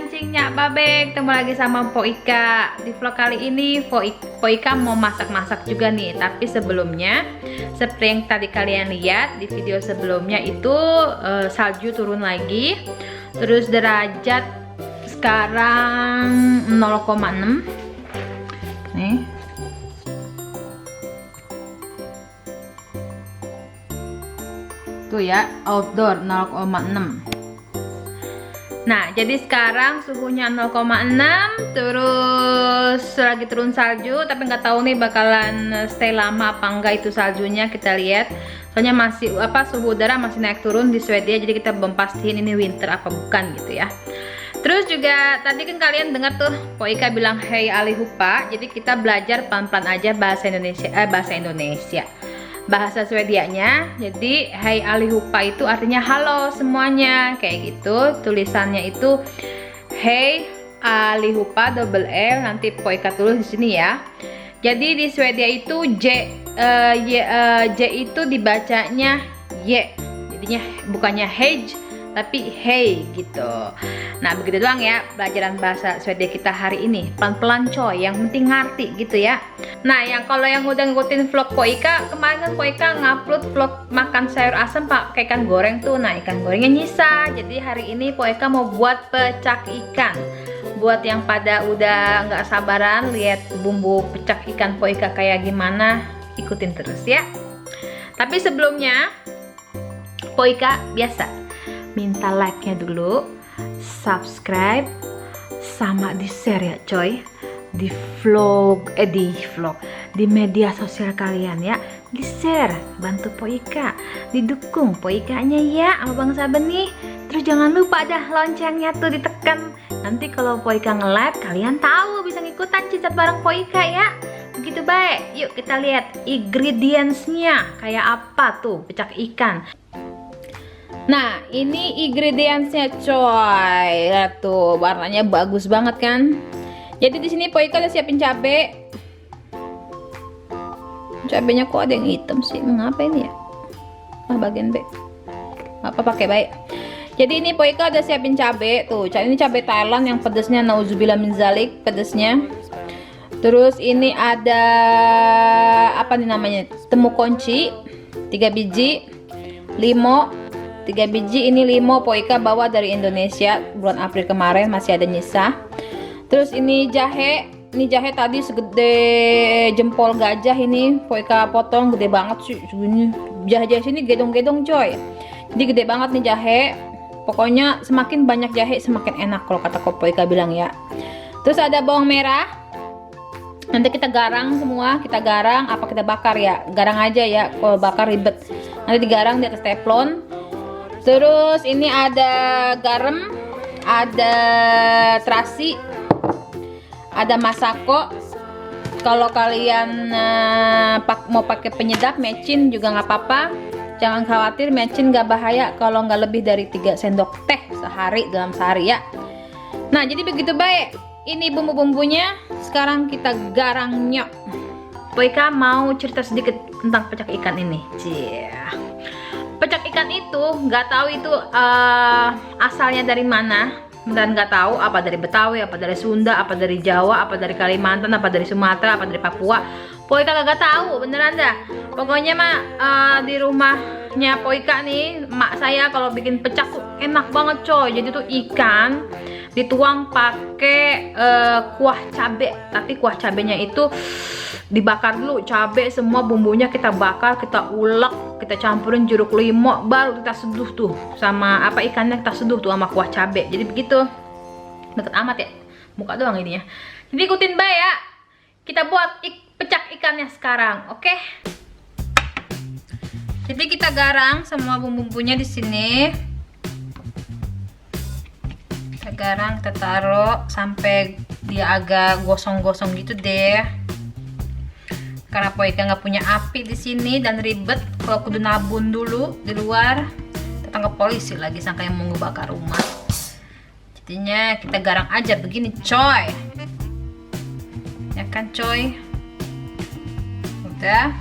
cingnya Babek, ketemu lagi sama Po Ika. Di vlog kali ini Po Ika mau masak-masak juga nih. Tapi sebelumnya, seperti yang tadi kalian lihat di video sebelumnya itu salju turun lagi. Terus derajat sekarang 0,6. Nih. Tuh ya, outdoor 0,6. Nah, jadi sekarang suhunya 0,6, terus lagi turun salju, tapi nggak tahu nih bakalan stay lama apa enggak itu saljunya, kita lihat. Soalnya masih suhu udara masih naik turun di Swedia, jadi kita belum pastiin ini winter apa bukan gitu ya. Terus juga tadi kan kalian dengar tuh Po Ika bilang hey allihopa, jadi kita belajar pelan-pelan aja bahasa Indonesia. Bahasa Swedianya, jadi hey allihopa itu artinya halo semuanya, kayak gitu. Tulisannya itu hey allihopa double L, nanti Po Ika tulis di sini ya. Jadi di Swedia itu J itu dibacanya Y, jadinya bukannya hej tapi hey gitu. Nah begitu doang ya pelajaran bahasa Swedia kita hari ini, pelan-pelan coy, yang penting ngerti gitu ya. Nah kalau yang udah ngikutin vlog Po Ika, kemarin kan Po Ika ngupload vlog makan sayur asam pakai ikan goreng tuh. Nah ikan gorengnya nyisa, jadi hari ini Po Ika mau buat pecak ikan. Buat yang pada udah nggak sabaran lihat bumbu pecak ikan Po Ika kayak gimana, ikutin terus ya. Tapi sebelumnya Po Ika biasa minta like-nya dulu, subscribe, sama di share ya coy, di di media sosial kalian ya, di share, bantu Po Ika, didukung Po Ika-nya ya sama Bang Saben nih. Terus jangan lupa dah loncengnya tuh ditekan, nanti kalau Po Ika nge-like kalian tahu bisa ngikutan cicat bareng Po Ika ya. Begitu baik, yuk kita lihat ingredients-nya kayak apa tuh pecak ikan. Nah ini ingredientsnya coy, lihat tuh warnanya bagus banget kan. Jadi di sini Po Ika udah siapin cabe. Cabenya kok ada yang hitam sih, mengapa ini ya? Bagian B. Apa pakai baik. Jadi ini Po Ika udah siapin cabe tuh. Ini cabe Thailand yang pedesnya nauzubillah min zalik, pedesnya. Terus ini ada apa nih namanya? Temu kunci 3 biji, limo 3 biji, ini limo Po Ika bawa dari Indonesia bulan April kemarin, masih ada nyisa. Terus ini jahe tadi segede jempol gajah, ini Po Ika potong gede banget sih segini. Jahe-jahe sini gedong-gedong coy, jadi gede banget nih jahe. Pokoknya semakin banyak jahe semakin enak kalau kata Po Ika bilang ya. Terus ada bawang merah, nanti kita garang semua, kita garang apa kita bakar ya, garang aja ya, kalau bakar ribet. Nanti digarang di atas teflon. Terus ini ada garam, ada terasi, ada masako. Kalau kalian mau pakai penyedap mecin juga nggak apa-apa. Jangan khawatir, mecin nggak bahaya kalau nggak lebih dari 3 sendok teh sehari dalam sehari ya. Nah jadi begitu baik. Ini bumbu-bumbunya, sekarang kita garangnya. Po Ika mau cerita sedikit tentang pecak ikan ini. Pecak ikan itu nggak tahu itu asalnya dari mana, dan nggak tahu apa dari Betawi, apa dari Sunda, apa dari Jawa, apa dari Kalimantan, apa dari Sumatera, apa dari Papua. Po Ika nggak tahu beneran dah. Pokoknya mah di rumahnya Po Ika nih, mak saya kalau bikin pecak tuh enak banget coy. Jadi tuh ikan dituang pakai kuah cabe, tapi kuah cabenya itu dibakar dulu, cabe semua bumbunya kita bakar, kita ulek, kita campurin jeruk limau, baru kita seduh tuh sama ikannya, kita seduh tuh sama kuah cabe. Jadi begitu, deket amat ya muka doang ini ya. Jadi ikutin bae ya, kita buat pecak ikannya sekarang, oke? Jadi kita garang semua bumbu-bumbunya di sini. Kita garang, kita taruh sampai dia agak gosong-gosong gitu deh. Karena Po Ika nggak punya api di sini dan ribet, kalau kudu nabun dulu di luar, ketangkep polisi lagi sangka yang mau ngebakar rumah. Jadinya kita garang aja begini coy, ya kan coy. Udah.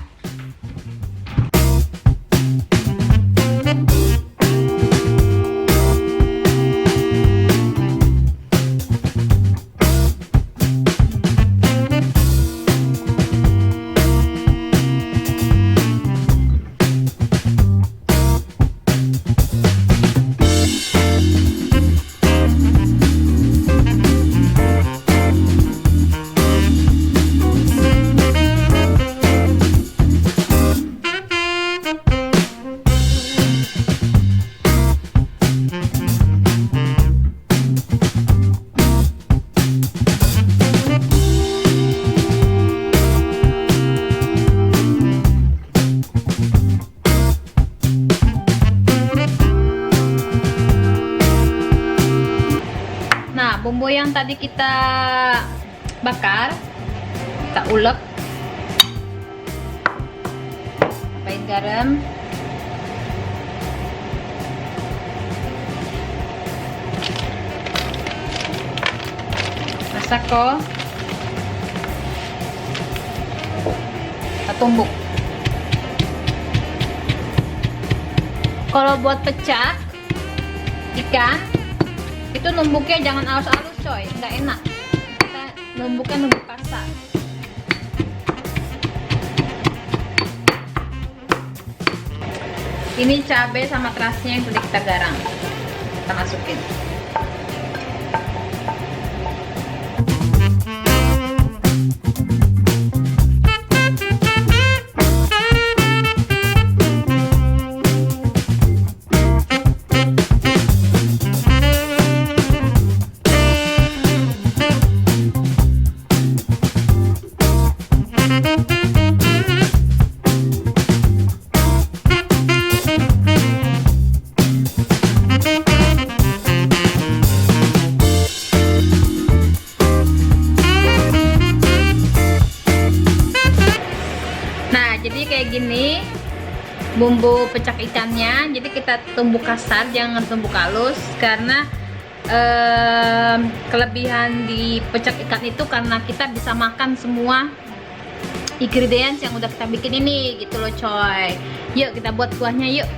bumbu yang tadi kita bakar, kita ulek. Tambahin garam. Masako. Kita tumbuk. Kalau buat pecak ikan itu numbuknya jangan halus-halus coy, nggak enak. Kita numbuk kasar. Ini cabai sama terasnya yang sudah kita garang, kita masukin. Jadi kayak gini bumbu pecak ikannya. Jadi kita tumbuk kasar, jangan tumbuk halus, karena kelebihan di pecak ikan itu karena kita bisa makan semua ingredients yang udah kita bikin ini gitu loh coy. Yuk kita buat kuahnya yuk.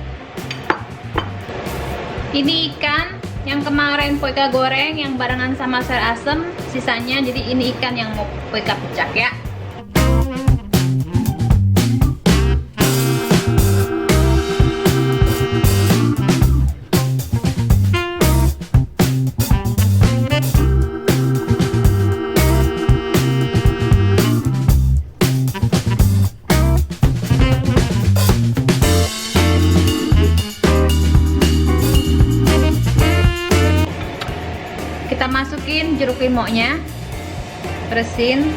Ini ikan yang kemarin Poika goreng yang barengan sama sayur asem sisanya. Jadi ini ikan yang mau Poika pecak ya. Kita masukin jeruk limonya, beresin.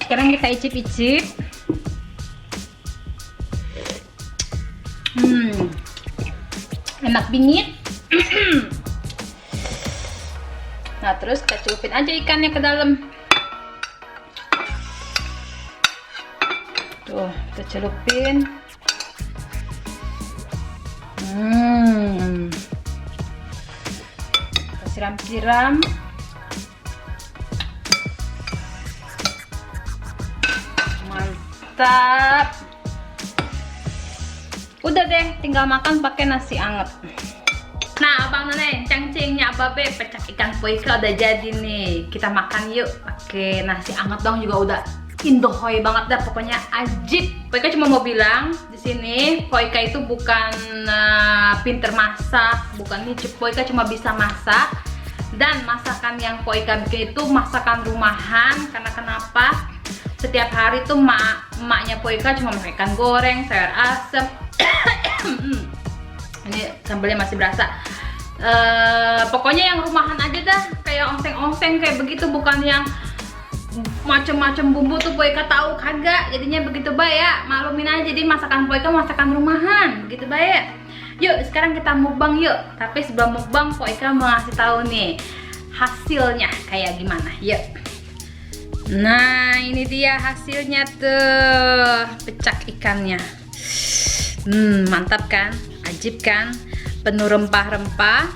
Sekarang kita icip-icip. Enak bingit. Nah, terus kita celupin aja ikannya ke dalam. Tuh, kita celupin. Kita siram-siram. Mantap. Udah deh, tinggal makan pakai nasi anget. Nah, abang nenek, cangcingnya babe pecak ikan Poika udah jadi nih. Kita makan yuk. Oke, nasi anget dong juga udah indohoy banget dah, pokoknya ajib. Poika cuma mau bilang di sini Poika itu bukan pinter masak, bukan nyicip. Poika cuma bisa masak, dan masakan yang Poika bikin itu masakan rumahan. Karena kenapa? Setiap hari tuh emaknya Poika cuma makan ikan goreng, sayur asem. Ini sambelnya masih berasa. Pokoknya yang rumahan aja dah, kayak oseng-oseng kayak begitu, bukan yang macem-macem bumbu tuh Poika tahu kagak. Jadinya begitu baik ya, maklumin aja. Jadi masakan Poika masakan rumahan, begitu baik. Yuk sekarang kita mukbang yuk. Tapi sebelum mukbang Poika mau ngasih tahu nih hasilnya kayak gimana. Yuk. Nah ini dia hasilnya tuh, pecak ikannya. Mantap kan? Ajib kan, penuh rempah-rempah.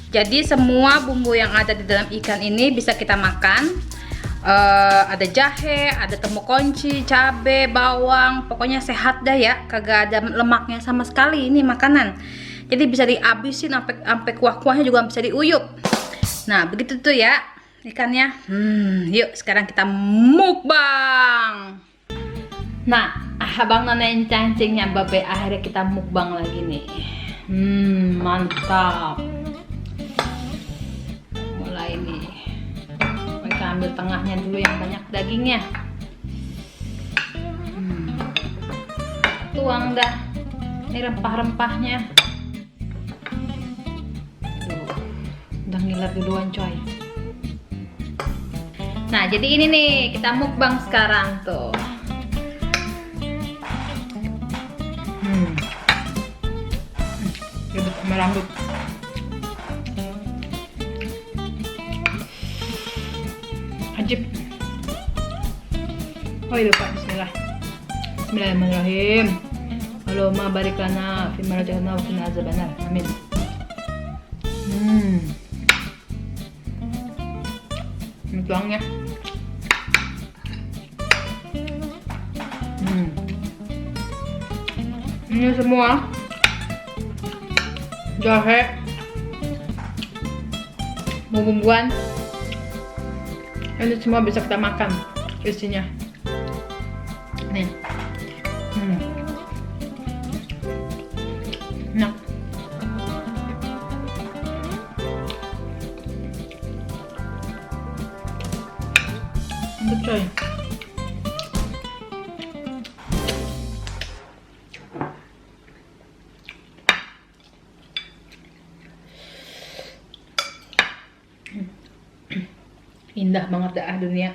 Jadi semua bumbu yang ada di dalam ikan ini bisa kita makan. Ada jahe, ada temu kunci, cabe, bawang, pokoknya sehat dah ya, kagak ada lemaknya sama sekali ini makanan. Jadi bisa dihabisin sampai kuah-kuahnya juga bisa diuyup. Nah begitu tuh ya ikannya. Yuk sekarang kita mukbang. Nah, abang nenek cangcingnya babe akhirnya kita mukbang lagi nih. Mantap. Mulai nih. Kita ambil tengahnya dulu yang banyak dagingnya. Tuang dah. Ini rempah-rempahnya. Udah ngiler duluan coy. Nah, jadi ini nih, kita mukbang sekarang tuh. Ribet sama rambut. Ajib. Oh iya lupa, bismillah. Bismillahirrahmanirrahim. Allahumma barik lana fi ma razaqtana wa qina azabannar. Amin. Ini tuangnya. Ini semua jahe, bumbuan, ini semua bisa kita makan isinya. Nih, enak. Mantap coy. Indah banget dah dunia.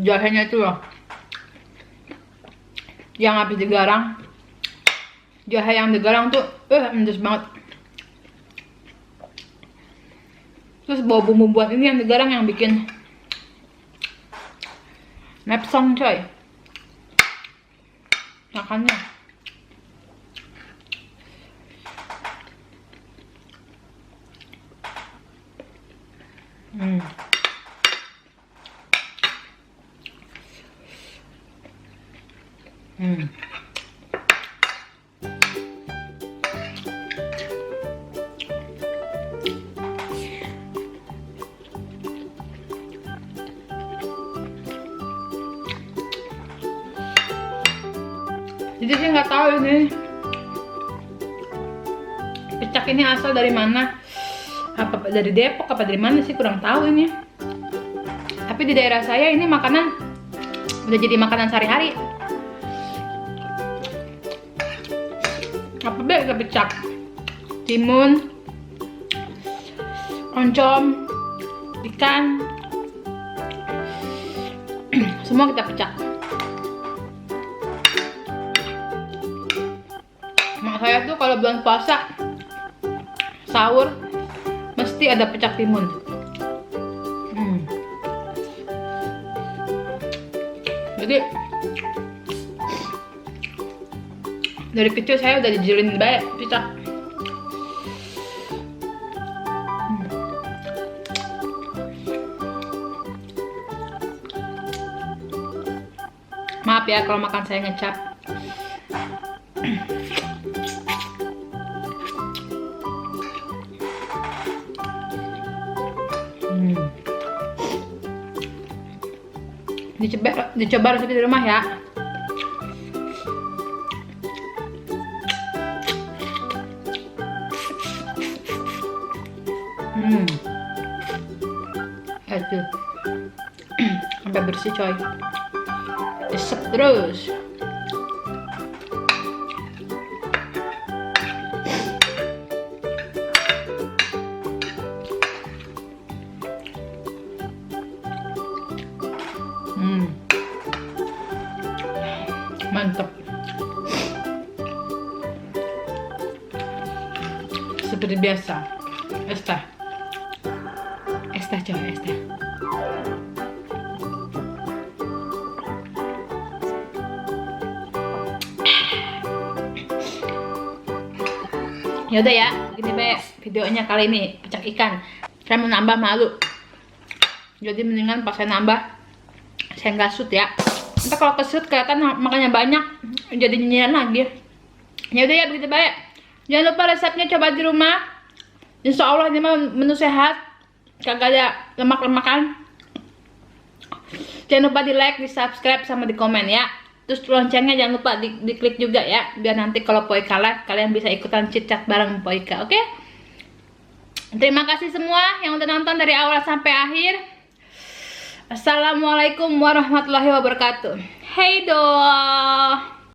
Jahenya itu loh yang habis digarang. Jahe yang digarang tuh pedes banget. Terus bau bumbu-bumbuan ini yang digarang yang bikin nepsong coy makannya. Jadi saya nggak tahu ini pecak ini asal dari mana, apa dari Depok apa dari mana sih, kurang tahu ini. Tapi di daerah saya ini makanan udah jadi makanan sehari-hari. Apa beda pecak, timun, oncom, ikan, semua kita pecak. Mak saya tuh kalau bulan puasa sahur mesti ada pecak timun. Jadi dari kecil saya udah dijelin banyak pecak. Maaf ya kalau makan saya ngecap. Dicoba resep di rumah ya. Aduh, sampai bersih coy. Resep terus. Mantap. Seperti biasa. Es teh coy, es teh. Yaudah ya, gini be videonya kali ini pecak ikan. Saya mau nambah malu, jadi mendingan pas saya nambah saya nggak shoot ya. Entah kalau kesut kelihatan makannya banyak, jadi nyinyiran lagi. Ya udah ya begitu baik. Jangan lupa resepnya coba di rumah. Insya Allah ini menu sehat, kagak ada lemak-lemakan. Jangan lupa di like, di subscribe, sama di komen ya. Terus loncengnya jangan lupa diklik juga ya, biar nanti kalau Poika live kalian bisa ikutan chit-chat bareng Poika, oke? Terima kasih semua yang udah nonton dari awal sampai akhir. Assalamualaikum warahmatullahi wabarakatuh. Hey doa.